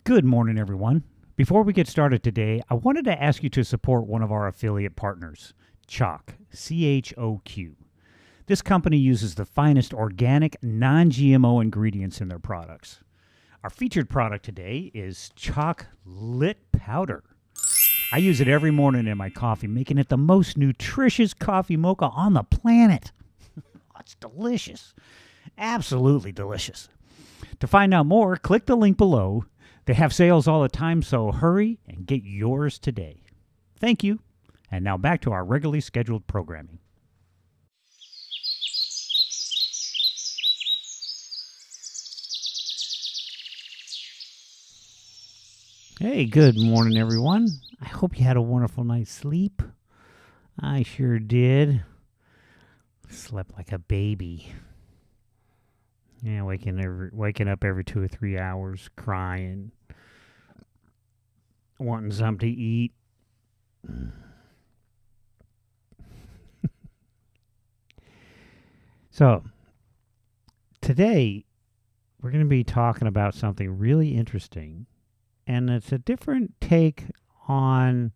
Good morning, everyone. Before we get started today, I wanted to ask you to support one of our affiliate partners, CHOQ, C-H-O-Q. This company uses the finest organic, non-GMO ingredients in their products. Our featured product today is CHOQ Lit Powder. I use it every morning in my coffee, making it the most nutritious coffee mocha on the planet. It's delicious. Absolutely delicious. To find out more, click the link below. They have sales all the time, so hurry and get yours today. Thank you. And now back to our regularly scheduled programming. Hey, good morning, everyone. I hope you had a wonderful night's sleep. I sure did. Slept like a baby. Yeah, waking up every 2 or 3 hours, crying, wanting something to eat. So, today, we're going to be talking about something really interesting, and it's a different take on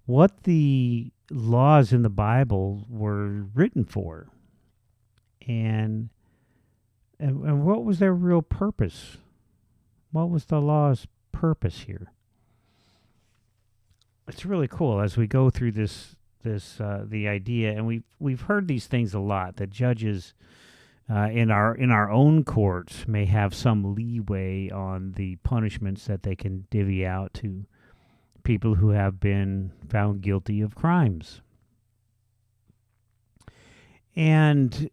what the laws in the Bible were written for, and what was their real purpose? What was the law's purpose here? It's really cool as we go through the idea, and we've heard these things a lot. That judges in our own courts may have some leeway on the punishments that they can divvy out to people who have been found guilty of crimes, and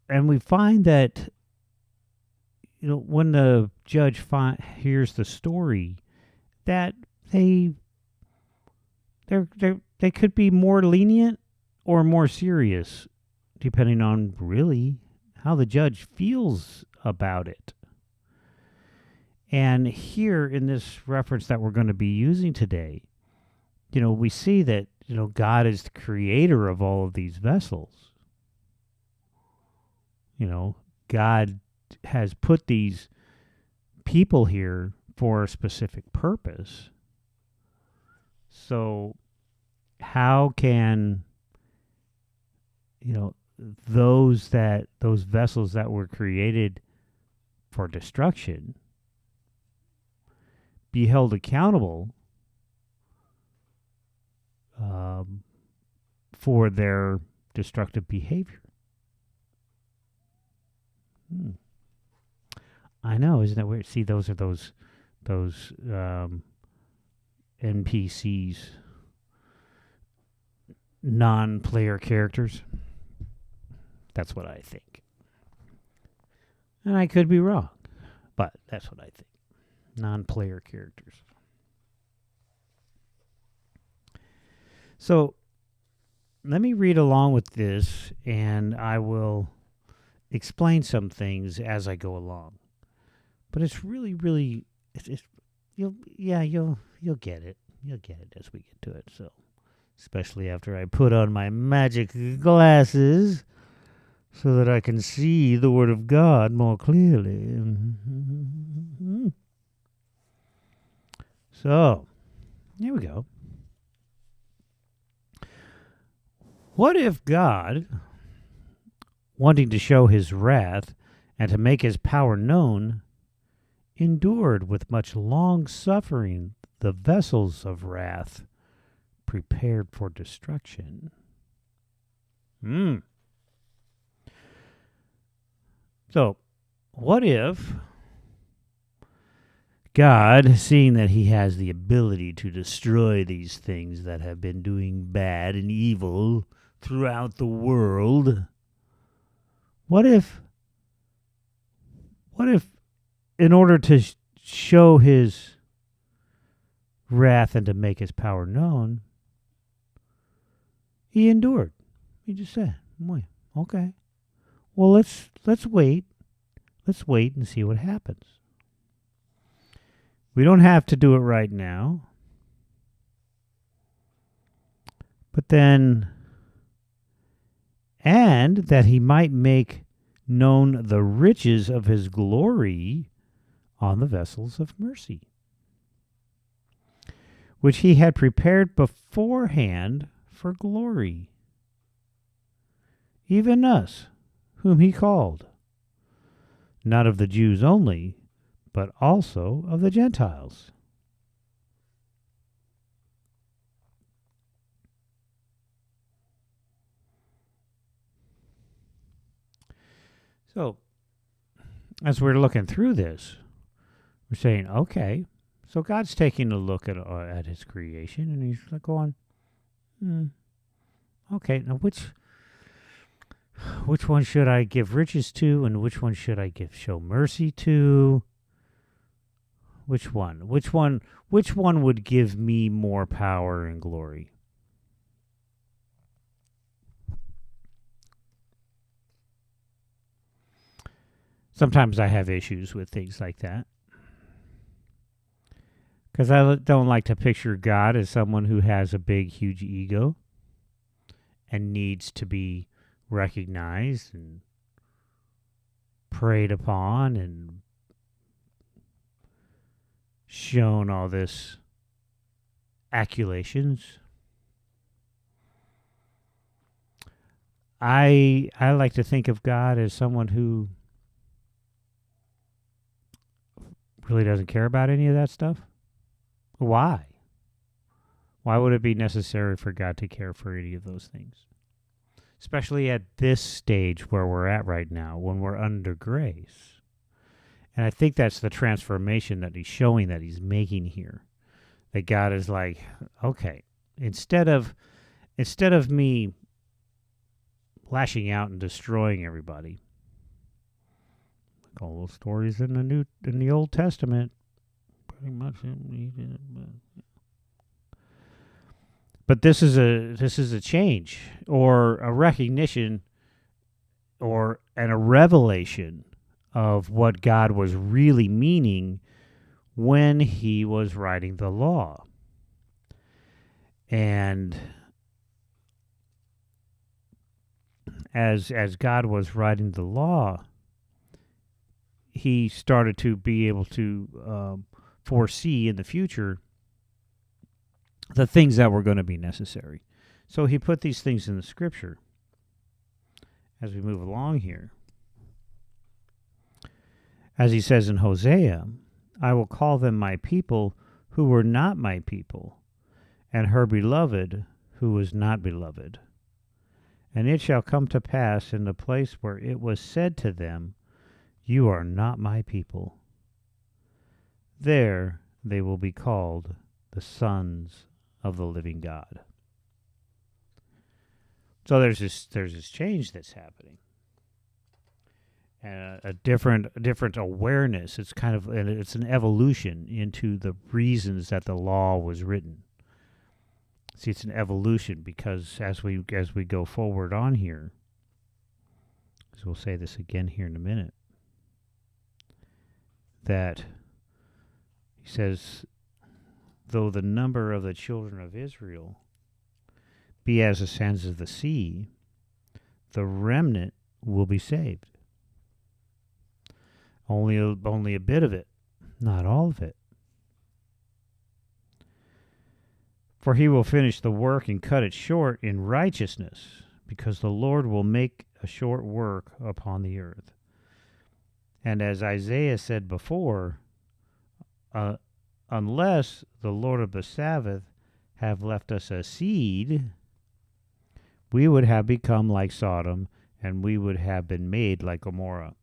we find that, when the judge hears the story, that they could be more lenient or more serious, depending on really how the judge feels about it. And here in this reference that we're going to be using today, we see that, God is the creator of all of these vessels. God has put these people here for a specific purpose. So how can those vessels that were created for destruction be held accountable for their destructive behavior? I know, isn't that weird? See, those are those NPCs, non-player characters. That's what I think. And I could be wrong, but that's what I think. Non-player characters. So, let me read along with this, and I will explain some things as I go along. But it's really, really, you'll get it. You'll get it as we get to it. So, especially after I put on my magic glasses so that I can see the Word of God more clearly. So, here we go. What if God, wanting to show his wrath and to make his power known, endured with much long suffering the vessels of wrath prepared for destruction? So, what if God, seeing that he has the ability to destroy these things that have been doing bad and evil throughout the world, what if in order to show his wrath and to make his power known, he endured? He just said, okay, well, let's wait. Let's wait and see what happens. We don't have to do it right now. But then, and that he might make known the riches of his glory on the vessels of mercy, which he had prepared beforehand for glory, even us, whom he called, not of the Jews only, but also of the Gentiles. So, as we're looking through this, we're saying, okay, so God's taking a look at his creation, and he's like going, okay, now which one should I give riches to, and which one should I show mercy to? Which one? Which one would give me more power and glory? Sometimes I have issues with things like that, because I don't like to picture God as someone who has a big, huge ego and needs to be recognized and preyed upon and shown all this accolations. I like to think of God as someone who really doesn't care about any of that stuff. Why? Why would it be necessary for God to care for any of those things? Especially at this stage where we're at right now, when we're under grace. And I think that's the transformation that he's showing, that he's making here. That God is like, okay, instead of me lashing out and destroying everybody, like all those stories in the Old Testament, pretty much. But this is a change, or a recognition, or a revelation of what God was really meaning when he was writing the law. And as God was writing the law, he started to be able to foresee in the future the things that were going to be necessary. So he put these things in the scripture as we move along here. As he says in Hosea, I will call them my people who were not my people, and her beloved who was not beloved. And it shall come to pass in the place where it was said to them, you are not my people. There they will be called the sons of the living God. So there's this change that's happening, and a different awareness. It's it's an evolution into the reasons that the law was written. See, it's an evolution, because as we go forward on here, as we'll say this again here in a minute, that he says, though the number of the children of Israel be as the sands of the sea, the remnant will be saved. Only a bit of it, not all of it. For he will finish the work and cut it short in righteousness, because the Lord will make a short work upon the earth. And as Isaiah said before, unless the Lord of the Sabbath have left us a seed, we would have become like Sodom, and we would have been made like Gomorrah.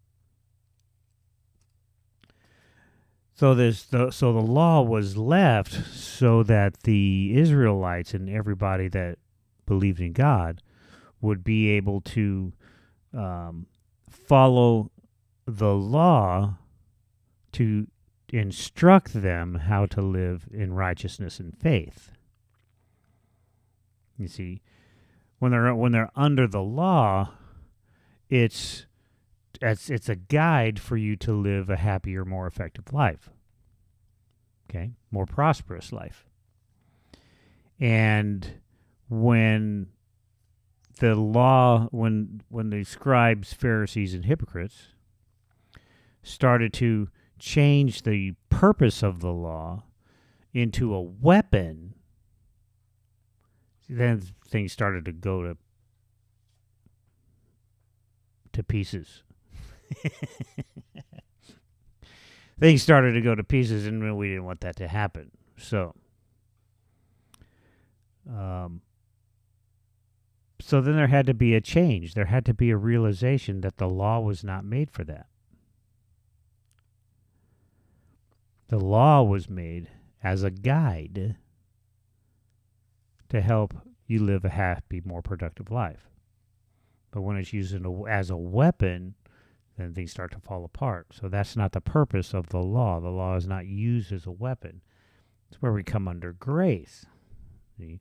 So the law was left so that the Israelites and everybody that believed in God would be able to follow the law to instruct them how to live in righteousness and faith. You see, when they're under the law, it's a guide for you to live a happier, more effective life. Okay, more prosperous life. And when the law, when the scribes, Pharisees, and hypocrites started to change the purpose of the law into a weapon, then things started to go to pieces. Things started to go to pieces, and we didn't want that to happen. So then there had to be a change. There had to be a realization that the law was not made for that. The law was made as a guide to help you live a happy, more productive life. But when it's used as a weapon, then things start to fall apart. So that's not the purpose of the law. The law is not used as a weapon. It's where we come under grace. See?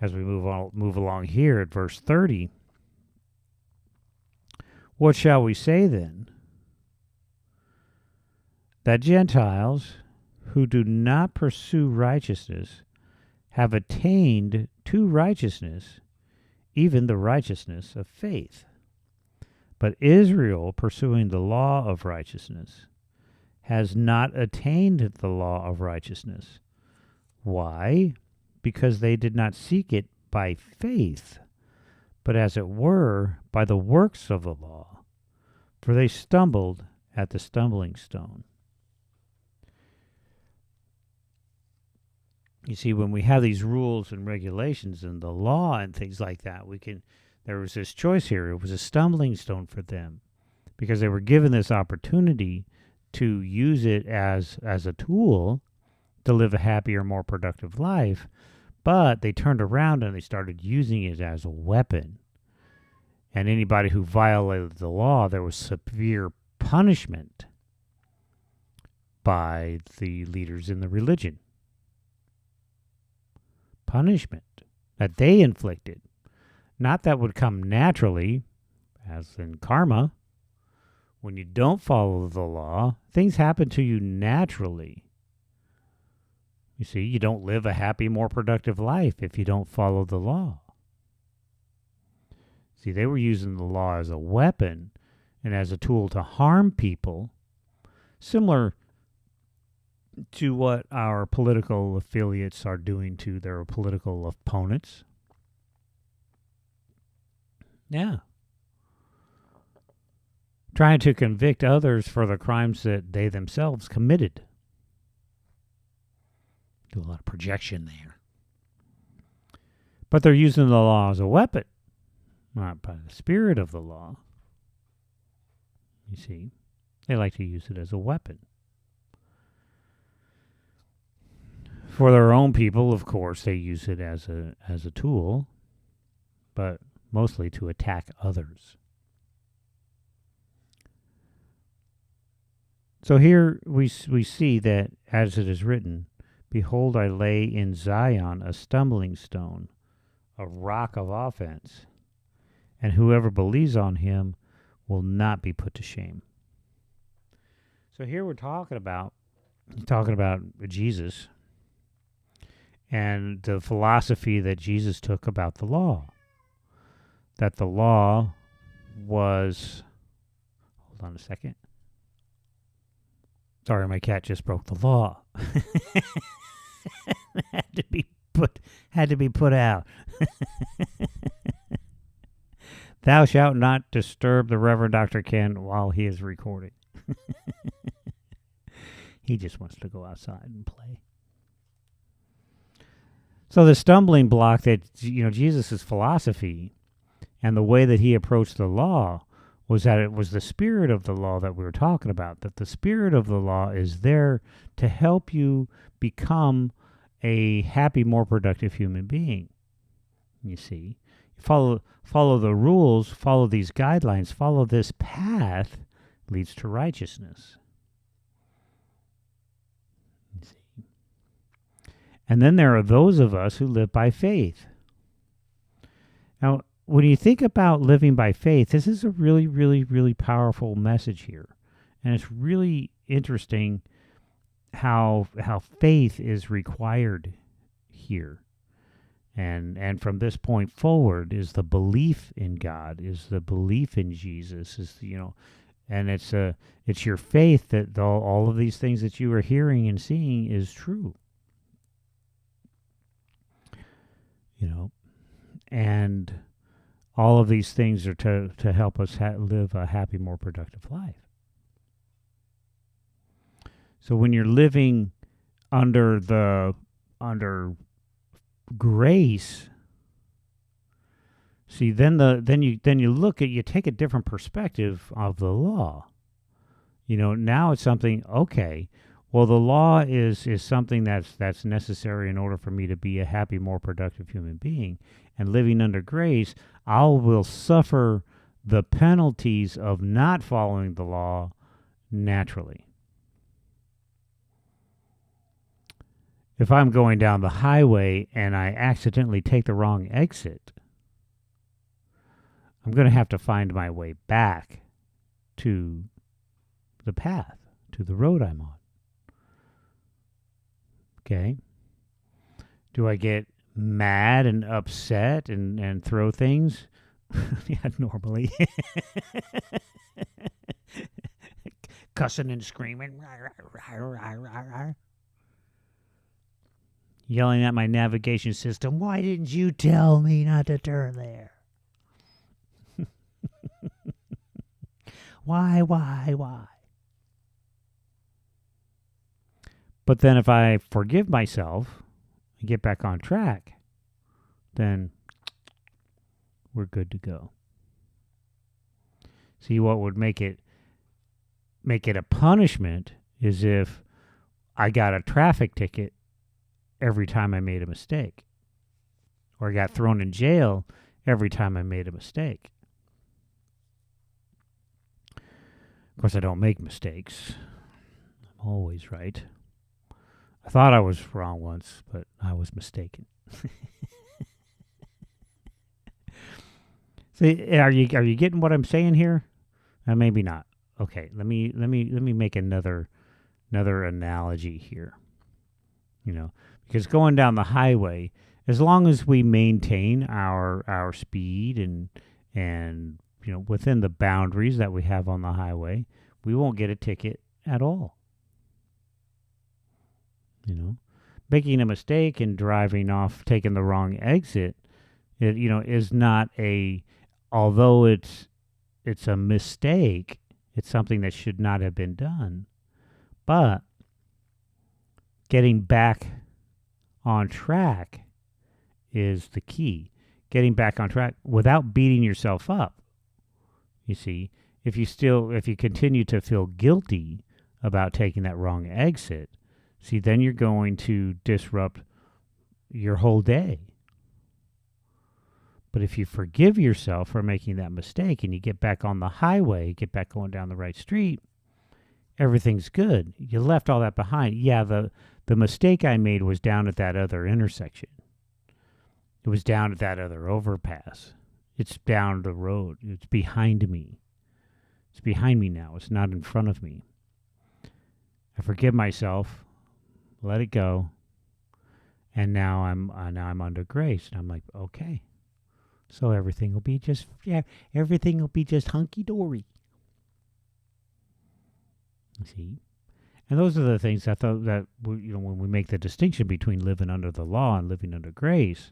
As we move along here at verse 30, what shall we say then? That Gentiles who do not pursue righteousness have attained to righteousness, even the righteousness of faith. But Israel, pursuing the law of righteousness, has not attained the law of righteousness. Why? Because they did not seek it by faith, but as it were by the works of the law, for they stumbled at the stumbling stone. You see, when we have these rules and regulations and the law and things like that, there was this choice here. It was a stumbling stone for them because they were given this opportunity to use it as a tool to live a happier, more productive life, but they turned around and they started using it as a weapon. And anybody who violated the law, there was severe punishment by the leaders in the religion. Punishment that they inflicted. Not that would come naturally, as in karma. When you don't follow the law, things happen to you naturally. You see, you don't live a happy, more productive life if you don't follow the law. See, they were using the law as a weapon and as a tool to harm people, similar to what our political affiliates are doing to their political opponents. Yeah. Trying to convict others for the crimes that they themselves committed. Do a lot of projection there. But they're using the law as a weapon, not by the spirit of the law. You see, they like to use it as a weapon. For their own people, of course, they use it as a tool, but mostly to attack others. So here we see that, as it is written, "Behold, I lay in Zion a stumbling stone, a rock of offense, and whoever believes on him will not be put to shame." So here we're talking about Jesus and the philosophy that Jesus took about the law. That the law was... Hold on a second. Sorry, my cat just broke the law. had to be put out. Thou shalt not disturb the Reverend Dr. Ken while he is recording. He just wants to go outside and play. So the stumbling block that, Jesus' philosophy and the way that he approached the law was that it was the spirit of the law that we were talking about, that the spirit of the law is there to help you become a happy, more productive human being. You see, follow the rules, follow these guidelines, follow this path leads to righteousness. You see. And then there are those of us who live by faith. Now, when you think about living by faith, this is a really, really, really powerful message here. And it's really interesting how faith is required here. And from this point forward is the belief in God, is the belief in Jesus, is, And it's your faith that all of these things that you are hearing and seeing is true. You know, and all of these things are to help us live a happy, more productive life. So when you're living under grace, see, then you look at, you take a different perspective of the law. Now it's something, okay, well, the law is something that's necessary in order for me to be a happy, more productive human being. And living under grace, I will suffer the penalties of not following the law naturally. If I'm going down the highway and I accidentally take the wrong exit, I'm going to have to find my way back to the path, to the road I'm on. Okay? Do I get mad and upset and throw things? Yeah, normally. Cussing and screaming. Yelling at my navigation system, why didn't you tell me not to turn there? Why? But then if I forgive myself and get back on track, then we're good to go. See, what would make it a punishment is if I got a traffic ticket every time I made a mistake, or I got thrown in jail every time I made a mistake. Of course, I don't make mistakes. I'm always right. I thought I was wrong once, but I was mistaken. See, are you getting what I'm saying here? Maybe not. Okay, let me make another analogy here. Because going down the highway, as long as we maintain our speed and within the boundaries that we have on the highway, we won't get a ticket at all. Making a mistake and driving off, taking the wrong exit, is not although it's a mistake, it's something that should not have been done. But getting back on track is the key. Getting back on track without beating yourself up. You see, if you continue to feel guilty about taking that wrong exit, see, then you're going to disrupt your whole day. But if you forgive yourself for making that mistake and you get back on the highway, get back going down the right street, everything's good. You left all that behind. Yeah, the mistake I made was down at that other intersection. It was down at that other overpass. It's down the road. It's behind me. It's behind me now. It's not in front of me. I forgive myself, let it go, and now I'm under grace. And I'm like, okay, so everything will be just hunky dory. See, and those are the things I thought that when we make the distinction between living under the law and living under grace,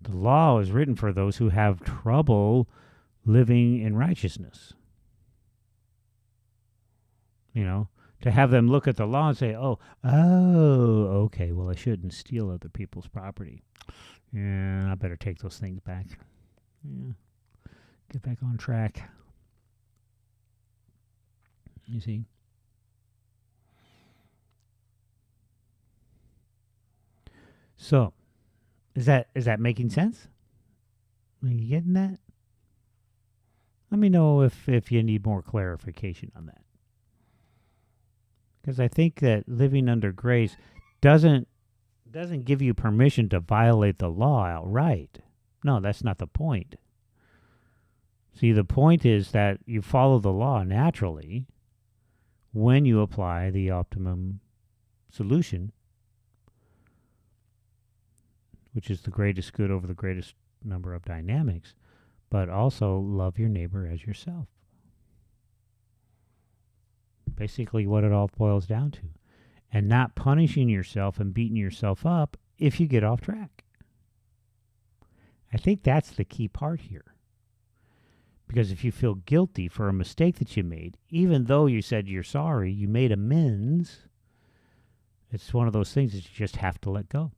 the law is written for those who have trouble living in righteousness. To have them look at the law and say, oh, okay, well, I shouldn't steal other people's property. Yeah, I better take those things back. Yeah, get back on track. You see? So, is that making sense? Are you getting that? Let me know if you need more clarification on that. Because I think that living under grace doesn't give you permission to violate the law outright. No, that's not the point. See, the point is that you follow the law naturally when you apply the optimum solution, which is the greatest good over the greatest number of dynamics, but also love your neighbor as yourself. basically what it all boils down to. And not punishing yourself and beating yourself up if you get off track. I think that's the key part here. Because if you feel guilty for a mistake that you made, even though you said you're sorry, you made amends, it's one of those things that you just have to let go.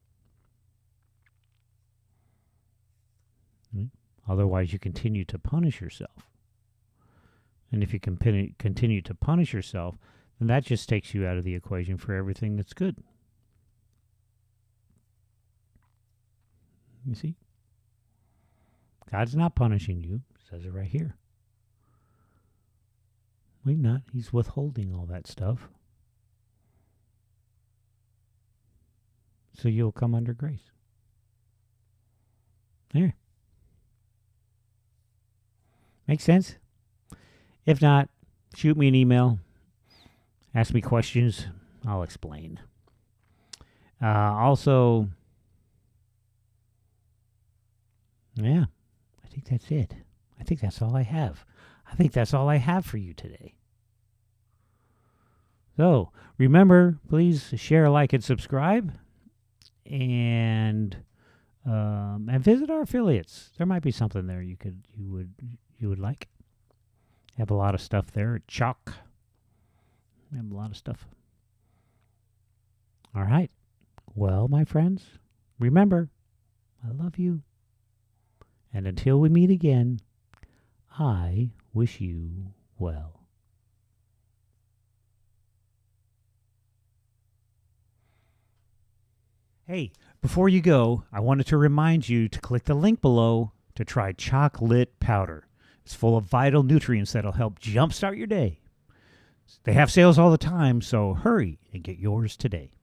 Otherwise, you continue to punish yourself. And if you continue to punish yourself, then that just takes you out of the equation for everything that's good. You see? God's not punishing you. It says it right here. Wait, not. He's withholding all that stuff. So you'll come under grace. There. Make sense? If not, shoot me an email. Ask me questions. I'll explain. Also, yeah, I think that's it. I think that's all I have. I think that's all I have for you today. So, remember, please share, like, and subscribe. And visit our affiliates. There might be something there you would like. Have a lot of stuff there. Chalk. Have a lot of stuff. All right. Well, my friends, remember, I love you. And until we meet again, I wish you well. Hey, before you go, I wanted to remind you to click the link below to try chocolate powder. It's full of vital nutrients that'll help jumpstart your day. They have sales all the time, so hurry and get yours today.